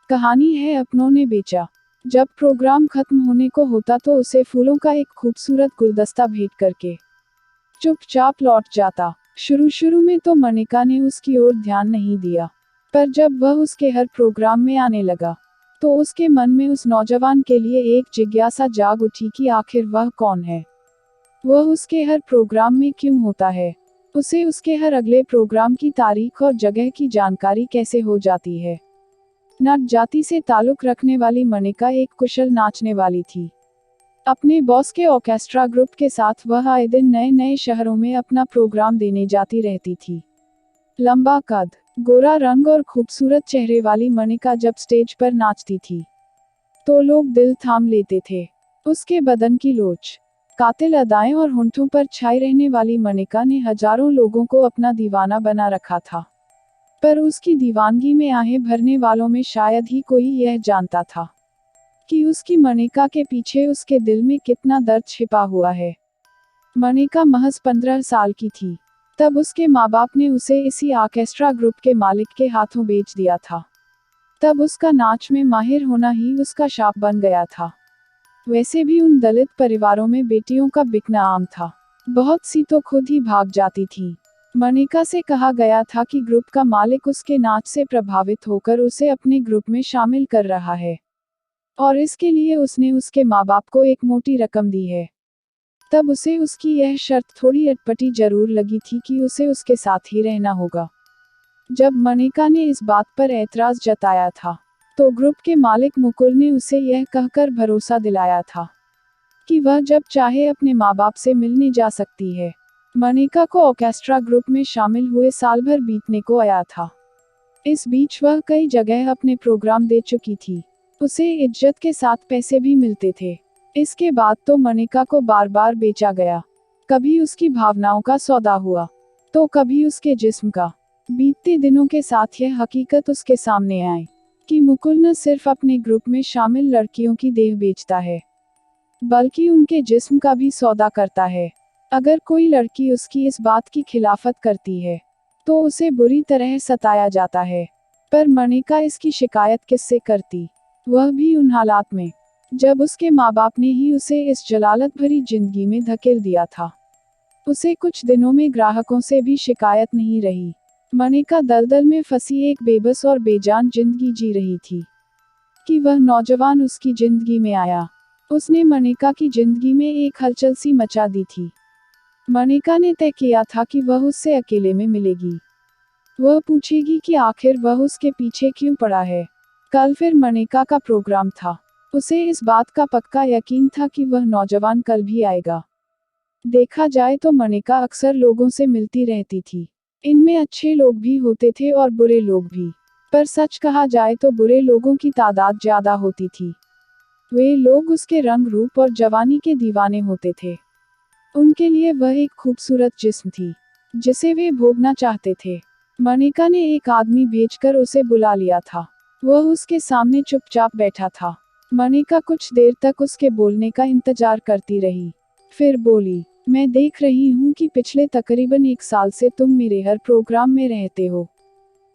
कहानी है अपनों ने बेचा। जब प्रोग्राम खत्म होने को होता तो उसे फूलों का एक खूबसूरत गुलदस्ता भेंट करके चुपचाप लौट जाता। शुरू शुरू में तो मनिका ने उसकी ओर ध्यान नहीं दिया, पर जब वह उसके हर प्रोग्राम में आने लगा तो उसके मन में उस नौजवान के लिए एक जिज्ञासा जाग उठी कि आखिर वह कौन है। वह उसके हर प्रोग्राम में क्यों होता है। उसे उसके हर अगले प्रोग्राम की तारीख और जगह की जानकारी कैसे हो जाती है। नट जाति से ताल्लुक रखने वाली मनिका एक कुशल नाचने वाली थी। अपने बॉस के ऑर्केस्ट्रा ग्रुप के साथ वह आए दिन नए नए शहरों में अपना प्रोग्राम देने जाती रहती थी। लंबा कद, गोरा रंग और खूबसूरत चेहरे वाली मनिका जब स्टेज पर नाचती थी तो लोग दिल थाम लेते थे। उसके बदन की लोच, कातिल अदाएं और होंठों पर छाई रहने वाली मनिका ने हजारों लोगों को अपना दीवाना बना रखा था। पर उसकी दीवानगी में आहें भरने वालों में शायद ही कोई यह जानता था कि उसकी मनिका के पीछे उसके दिल में कितना दर्द छिपा हुआ है। मनिका महज 15 साल की थी तब उसके माँ बाप ने उसे इसी ऑर्केस्ट्रा ग्रुप के मालिक के हाथों बेच दिया था। तब उसका नाच में माहिर होना ही उसका शाप बन गया था। वैसे भी उन दलित परिवारों में बेटियों का बिकना आम था। बहुत सी तो खुद ही भाग जाती थी। मनिका से कहा गया था कि ग्रुप का मालिक उसके नाच से प्रभावित होकर उसे अपने ग्रुप में शामिल कर रहा है और इसके लिए उसने उसके माँ बाप को एक मोटी रकम दी है। तब उसे उसकी यह शर्त थोड़ी अटपटी जरूर लगी थी कि उसे उसके साथ ही रहना होगा। जब मनिका ने इस बात पर ऐतराज जताया था तो ग्रुप के मालिक मुकुल ने उसे यह कहकर भरोसा दिलाया था कि वह जब चाहे अपने माँ बाप से मिलने जा सकती है। मनिका को ऑर्केस्ट्रा ग्रुप में शामिल हुए साल भर बीतने को आया था। इस बीच वह कई जगह अपने प्रोग्राम दे चुकी थी। उसे इज्जत के साथ पैसे भी मिलते थे। इसके बाद तो मनिका को बार बार बेचा गया। कभी उसकी भावनाओं का सौदा हुआ तो कभी उसके जिस्म का। बीतते दिनों के साथ यह हकीकत उसके सामने आई कि मुकुल न सिर्फ अपने ग्रुप में शामिल लड़कियों की देह बेचता है बल्कि उनके जिस्म का भी सौदा करता है। अगर कोई लड़की उसकी इस बात की खिलाफत करती है तो उसे बुरी तरह सताया जाता है। पर मनिका इसकी शिकायत किससे करती, वह भी उन हालात में जब उसके माँ बाप ने ही उसे इस जलालत भरी जिंदगी में धकेल दिया था। उसे कुछ दिनों में ग्राहकों से भी शिकायत नहीं रही। मनिका दलदल में फंसी एक बेबस और बेजान जिंदगी जी रही थी कि वह नौजवान उसकी जिंदगी में आया। उसने मनिका की जिंदगी में एक हलचल सी मचा दी थी। मनिका ने तय किया था कि वह उससे अकेले में मिलेगी। वह पूछेगी कि आखिर वह उसके पीछे क्यों पड़ा है। कल फिर मनिका का प्रोग्राम था। उसे इस बात का पक्का यकीन था कि वह नौजवान कल भी आएगा। देखा जाए तो मनिका अक्सर लोगों से मिलती रहती थी। इनमें अच्छे लोग भी होते थे और बुरे लोग भी। पर सच कहा जाए तो बुरे लोगों की तादाद ज्यादा होती थी। वे लोग उसके रंग रूप और जवानी के दीवाने होते थे। उनके लिए वह एक खूबसूरत जिस्म थी जिसे वे भोगना चाहते थे। मनिका ने एक आदमी भेजकर उसे बुला लिया था। वह उसके सामने चुपचाप बैठा था। मनिका कुछ देर तक उसके बोलने का इंतजार करती रही। फिर बोली, मैं देख रही हूँ कि पिछले तकरीबन 1 साल से तुम मेरे हर प्रोग्राम में रहते हो।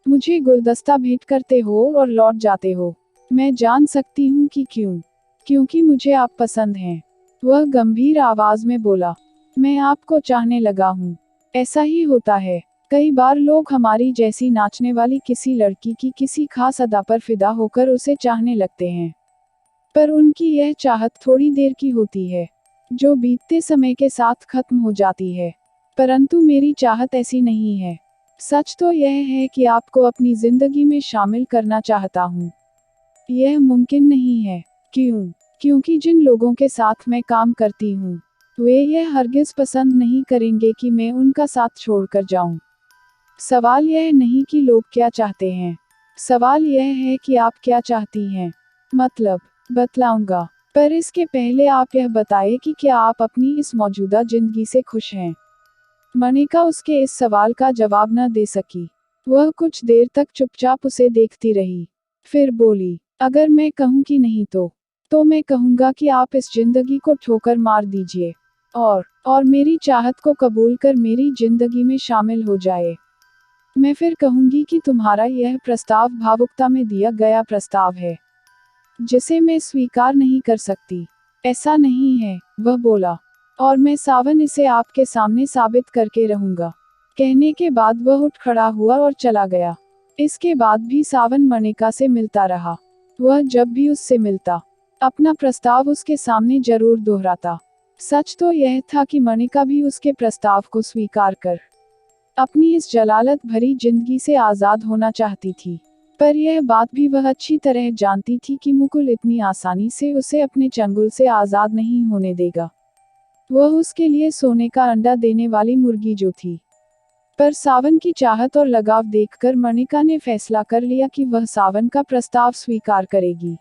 मुझे गुलदस्ता भेंट करते हो और लौट जाते हो। मैं जान सकती हूँ कि क्यों? क्योंकि मुझे आप पसंद हैं। वह गंभीर आवाज में बोला, मैं आपको चाहने लगा हूँ। ऐसा ही होता है। कई बार लोग हमारी जैसी नाचने वाली किसी लड़की की किसी खास अदा पर फिदा होकर उसे चाहने लगते हैं। पर उनकी यह चाहत थोड़ी देर की होती है जो बीतते समय के साथ खत्म हो जाती है। परंतु मेरी चाहत ऐसी नहीं है। सच तो यह है कि आपको अपनी जिंदगी में शामिल करना चाहता हूँ। यह मुमकिन नहीं है। क्यों? क्योंकि जिन लोगों के साथ मैं काम करती हूँ वे यह हरगिज पसंद नहीं करेंगे कि मैं उनका साथ छोड़कर जाऊं। सवाल यह नहीं कि लोग क्या चाहते हैं। सवाल यह है कि आप क्या चाहती हैं। मतलब, बतलाऊंगा। पर इसके पहले आप यह बताएं कि क्या आप अपनी इस मौजूदा जिंदगी से खुश हैं। मनिका उसके इस सवाल का जवाब न दे सकी। वह कुछ देर तक चुपचाप उसे देखती रही। फिर बोली, अगर मैं कहूँ कि नहीं तो मैं कहूँगा कि आप इस जिंदगी को ठोकर मार दीजिए और मेरी चाहत को कबूल कर मेरी जिंदगी में शामिल हो जाए। मैं फिर कहूंगी कि तुम्हारा यह प्रस्ताव भावुकता में दिया गया प्रस्ताव है, जिसे मैं स्वीकार नहीं कर सकती। ऐसा नहीं है, वह बोला, और मैं सावन इसे आपके सामने साबित करके रहूंगा। कहने के बाद वह उठ खड़ा हुआ और चला गया। इसके बाद भी सावन मनिका से मिलता रहा। वह जब भी उससे मिलता, अपना प्रस्ताव उसके सामने जरूर दोहराता। सच तो यह था कि मनिका भी उसके प्रस्ताव को स्वीकार कर अपनी इस जलालत भरी जिंदगी से आजाद होना चाहती थी। पर यह बात भी वह अच्छी तरह जानती थी कि मुकुल इतनी आसानी से उसे अपने चंगुल से आजाद नहीं होने देगा। वह उसके लिए सोने का अंडा देने वाली मुर्गी जो थी। पर सावन की चाहत और लगाव देखकर मनिका ने फैसला कर लिया कि वह सावन का प्रस्ताव स्वीकार करेगी।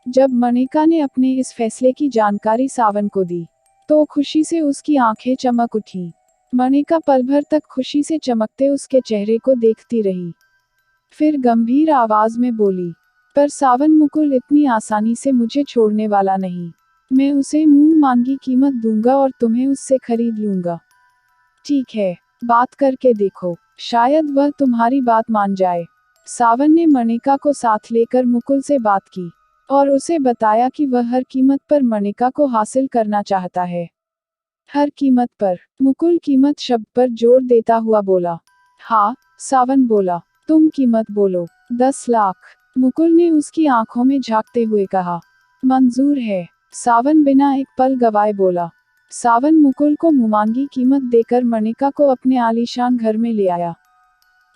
जब मनिका ने अपने इस फैसले की जानकारी सावन को दी, तो खुशी से उसकी आंखें चमक उठी। मनिका पल भर तक खुशी से चमकते उसके चेहरे को देखती रही। फिर गंभीर आवाज में बोली, पर सावन, मुकुल इतनी आसानी से मुझे छोड़ने वाला नहीं। मैं उसे मुंह मांगी कीमत दूंगा और तुम्हें उससे खरीद लूंगा। ठीक है, बात करके देखो, शायद वह तुम्हारी बात मान जाए। सावन ने मनिका को साथ लेकर मुकुल से बात की और उसे बताया कि वह हर कीमत पर मनिका को हासिल करना चाहता है। हर कीमत पर। मुकुल कीमत शब्द पर जोर देता हुआ बोला। हाँ, सावन बोला, तुम कीमत बोलो। 10 लाख। मुकुल ने उसकी आंखों में झांकते हुए कहा। मंजूर है, सावन बिना एक पल गवाए बोला। सावन मुकुल को मुमांगी कीमत देकर मनिका को अपने आलीशान घर में ले आया।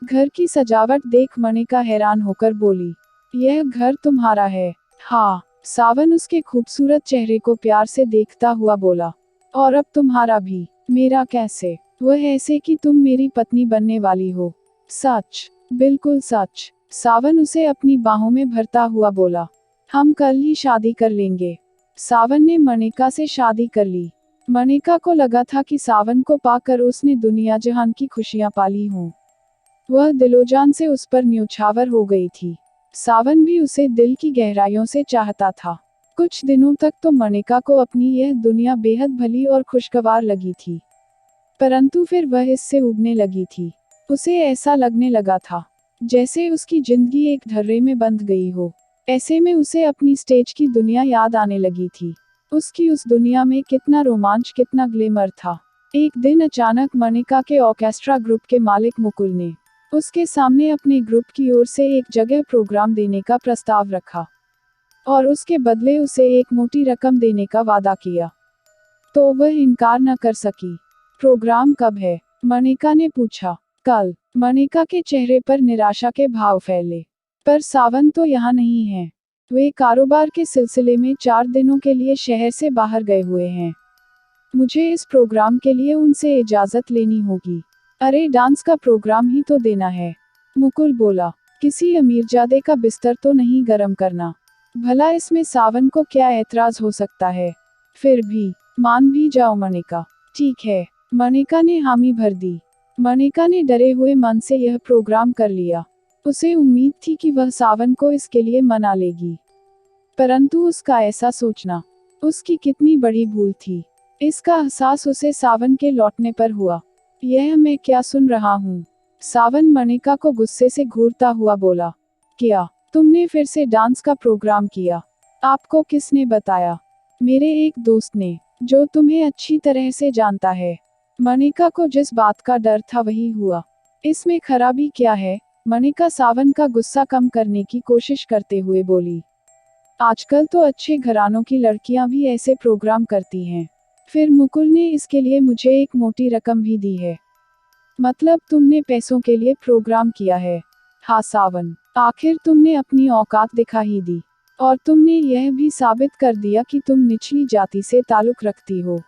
घर की सजावट देख मनिका हैरान होकर बोली, यह घर तुम्हारा है? हाँ, सावन उसके खूबसूरत चेहरे को प्यार से देखता हुआ बोला, और अब तुम्हारा भी। मेरा कैसे? वह ऐसे कि तुम मेरी पत्नी बनने वाली हो। सच? बिल्कुल सच। सावन उसे अपनी बाहों में भरता हुआ बोला, हम कल ही शादी कर लेंगे। सावन ने मनिका से शादी कर ली। मनिका को लगा था कि सावन को पाकर उसने दुनिया जहान की खुशियां पाली हों। वह दिलोजान से उस पर न्योछावर हो गई थी। सावन भी उसे दिल की गहराइयों से चाहता था। कुछ दिनों तक तो मनिका को अपनी यह दुनिया बेहद भली और खुशगवार लगी थी, परंतु फिर वह इससे उबने लगी थी। उसे ऐसा लगने लगा था जैसे उसकी जिंदगी एक ढर्रे में बंध गई हो। ऐसे में उसे अपनी स्टेज की दुनिया याद आने लगी थी। उसकी उस दुनिया में कितना रोमांच, कितना ग्लैमर था। एक दिन अचानक मनिका के ऑर्केस्ट्रा ग्रुप के मालिक मुकुल ने उसके सामने अपने ग्रुप की ओर से एक जगह प्रोग्राम देने का प्रस्ताव रखा और उसके बदले उसे एक मोटी रकम देने का वादा किया। तो वह इनकार न कर सकी। प्रोग्राम कब है? मनिका ने पूछा। कल। मनिका के चेहरे पर निराशा के भाव फैले। पर सावन तो यहाँ नहीं है। वे कारोबार के सिलसिले में 4 दिनों के लिए शहर से बाहर गए हुए हैं। मुझे इस प्रोग्राम के लिए उनसे इजाजत लेनी होगी। अरे, डांस का प्रोग्राम ही तो देना है। मुकुल बोला, किसी अमीरजादे का बिस्तर तो नहीं गरम करना। भला इसमें सावन को क्या ऐतराज हो सकता है? फिर भी मान भी जाओ मनिका। ठीक है। मनिका ने हामी भर दी। मनिका ने डरे हुए मन से यह प्रोग्राम कर लिया। उसे उम्मीद थी कि वह सावन को इसके लिए मना लेगी, परंतु उसका ऐसा सोचना उसकी कितनी बड़ी भूल थी। इसका एहसास उसे सावन के लौटने पर हुआ। यह मैं क्या सुन रहा हूँ? सावन मनिका को गुस्से से घूरता हुआ बोला। क्या? तुमने फिर से डांस का प्रोग्राम किया? आपको किसने बताया? मेरे एक दोस्त ने, जो तुम्हें अच्छी तरह से जानता है। मनिका को जिस बात का डर था वही हुआ। इसमें खराबी क्या है? मनिका सावन का गुस्सा कम करने की कोशिश करते हुए बोली। आजकल तो अच्छे घरानों की लड़कियां भी ऐसे प्रोग्राम करती हैं। फिर मुकुल ने इसके लिए मुझे एक मोटी रकम भी दी है। मतलब तुमने पैसों के लिए प्रोग्राम किया है? हाँ सावन, आखिर तुमने अपनी औकात दिखा ही दी, और तुमने यह भी साबित कर दिया कि तुम निचली जाति से ताल्लुक रखती हो।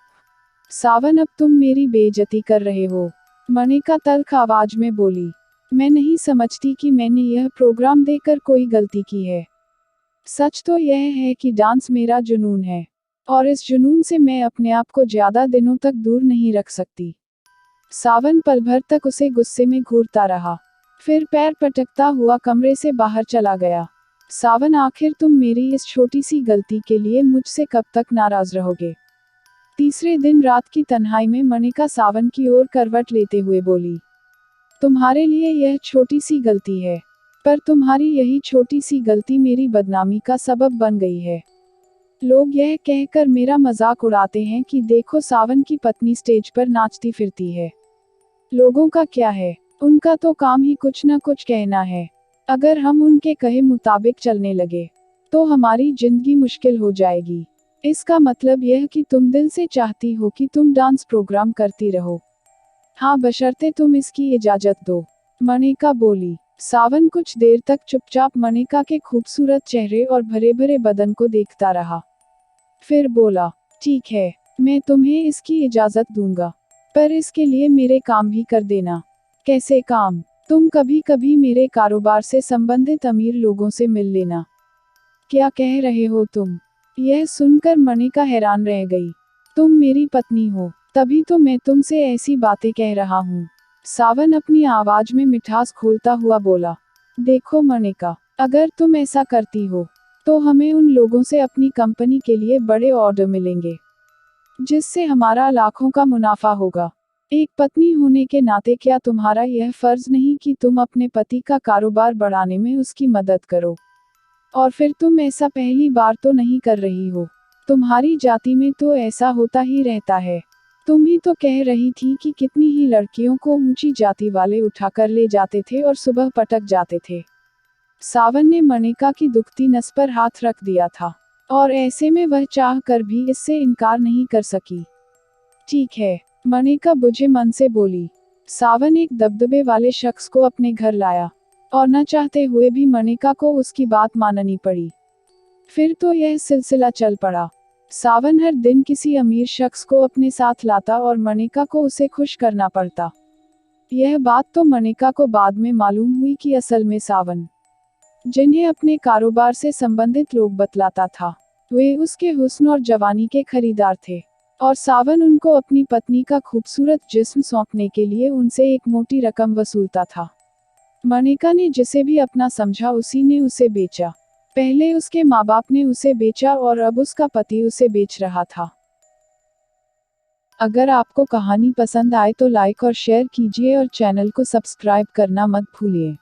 सावन, अब तुम मेरी बेइज्जती कर रहे हो। मनिका तल्ख आवाज में बोली। मैं नहीं समझती कि मैंने यह प्रोग्राम देकर कोई गलती की है। सच तो यह है कि डांस मेरा जुनून है, और इस जुनून से मैं अपने आप को ज्यादा दिनों तक दूर नहीं रख सकती। सावन पल भर तक उसे गुस्से में घूरता रहा, फिर पैर पटकता हुआ कमरे से बाहर चला गया। सावन, आखिर तुम मेरी इस छोटी सी गलती के लिए मुझसे कब तक नाराज रहोगे? तीसरे दिन रात की तन्हाई में मनिका सावन की ओर करवट लेते हुए बोली। तुम्हारे लिए यह छोटी सी गलती है, पर तुम्हारी यही छोटी सी गलती मेरी बदनामी का सबब बन गई है। लोग यह कहकर मेरा मजाक उड़ाते हैं कि देखो सावन की पत्नी स्टेज पर नाचती फिरती है। लोगों का क्या है, उनका तो काम ही कुछ न कुछ कहना है। अगर हम उनके कहे मुताबिक चलने लगे तो हमारी जिंदगी मुश्किल हो जाएगी। इसका मतलब यह कि तुम दिल से चाहती हो कि तुम डांस प्रोग्राम करती रहो। हाँ, बशर्ते तुम इसकी इजाजत दो, मनिका बोली। सावन कुछ देर तक चुपचाप मनिका के खूबसूरत चेहरे और भरे भरे बदन को देखता रहा। फिर बोला, ठीक है, मैं तुम्हें इसकी इजाजत दूंगा, पर इसके लिए मेरे काम भी कर देना। कैसे काम? तुम कभी कभी मेरे कारोबार से संबंधित अमीर लोगों से मिल लेना। क्या कह रहे हो तुम? यह सुनकर मनिका हैरान रह गई। तुम मेरी पत्नी हो, तभी तो मैं तुमसे ऐसी बातें कह रहा हूँ। सावन अपनी आवाज में मिठास खोलता हुआ बोला, देखो मनिका, अगर तुम ऐसा करती हो तो हमें उन लोगों से अपनी कंपनी के लिए बड़े ऑर्डर मिलेंगे, जिससे हमारा लाखों का मुनाफा होगा। एक पत्नी होने के नाते क्या तुम्हारा यह फर्ज नहीं कि तुम अपने पति का कारोबार बढ़ाने में उसकी मदद करो? और फिर तुम ऐसा पहली बार तो नहीं कर रही हो, तुम्हारी जाति में तो ऐसा होता ही रहता है। तुम ही तो कह रही थी कि कितनी ही लड़कियों को ऊंची जाति वाले उठाकर ले जाते थे और सुबह पटक जाते थे। सावन ने मनिका की दुखती नस पर हाथ रख दिया था, और ऐसे में वह चाह कर भी इससे इनकार नहीं कर सकी। ठीक है, मनिका बुझे मन से बोली। सावन एक दबदबे वाले शख्स को अपने घर लाया, और न चाहते हुए भी मनिका को उसकी बात माननी पड़ी। फिर तो यह सिलसिला चल पड़ा। सावन हर दिन किसी अमीर शख्स को अपने साथ लाता और मनिका को उसे खुश करना पड़ता। यह बात तो मनिका को बाद में मालूम हुई कि असल में सावन, जिन्हें अपने कारोबार से संबंधित लोग बतलाता था, वे उसके हुस्न और जवानी के खरीदार थे, और सावन उनको अपनी पत्नी का खूबसूरत जिस्म सौंपने के लिए उनसे एक मोटी रकम वसूलता था। मनिका ने जिसे भी अपना समझा उसी ने उसे बेचा। पहले उसके माँ बाप ने उसे बेचा और अब उसका पति उसे बेच रहा था। अगर आपको कहानी पसंद आए तो लाइक और शेयर कीजिए और चैनल को सब्सक्राइब करना मत भूलिए।